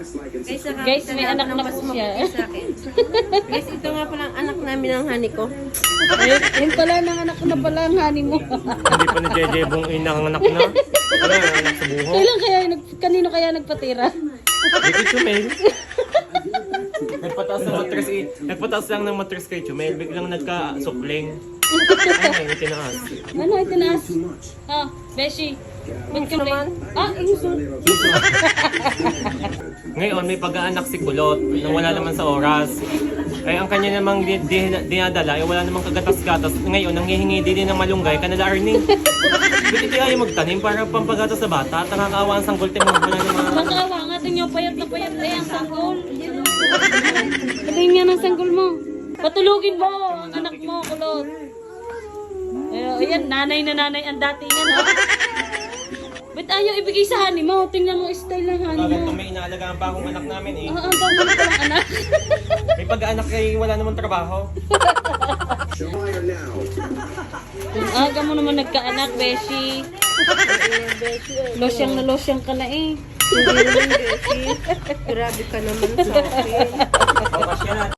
Guys, may anak na po siya. Guys, ito nga palang anak namin ng honey ko. Ay, yun pala, nanganak na pala ang honey mo. Hindi pa ni Jeje Bong inanganak na. Wala na anak sa buho. Kailan kaya, kanino kaya nagpatira? Dito Chumel. Nagpataas lang ng mattress kay Chumel. Biglang nagka-supling. Ay, tinaas. Ano, itinaas? Ah, Beshi. Ba't ka naman? Ah, inso. Ngayon, may pag-aanak si Kulot nang wala naman sa oras. Kaya ang kanya namang dinadala, wala namang kagatas-gatas. Ngayon, nanghihingi din ng malunggay, kanala Arning. Ba't ito ayaw magtanim para pampagatas sa bata? Nakakaawa ang sanggol, mo wala naman. Nakakawa nga, tingnan yung payat na payat na ang sanggol. Patayin nga ng sanggol mo. Patulugin mo ang anak mo, Kulot. Ayan, nanay na nanay ang datingan, ha? Ba't ayaw ibigay sa honey mo? Tingnan mo style ng honey Bakit mo. may inaalagaan pa akong anak namin eh. Ang dami mo palang anak. May pag-aanak kay wala namang trabaho. Ang aga mo naman nagkaanak, Beshi. Losyang na losyang ka na eh. Hindi naman, Beshi. Grabe ka naman sa akin. Bawas yan.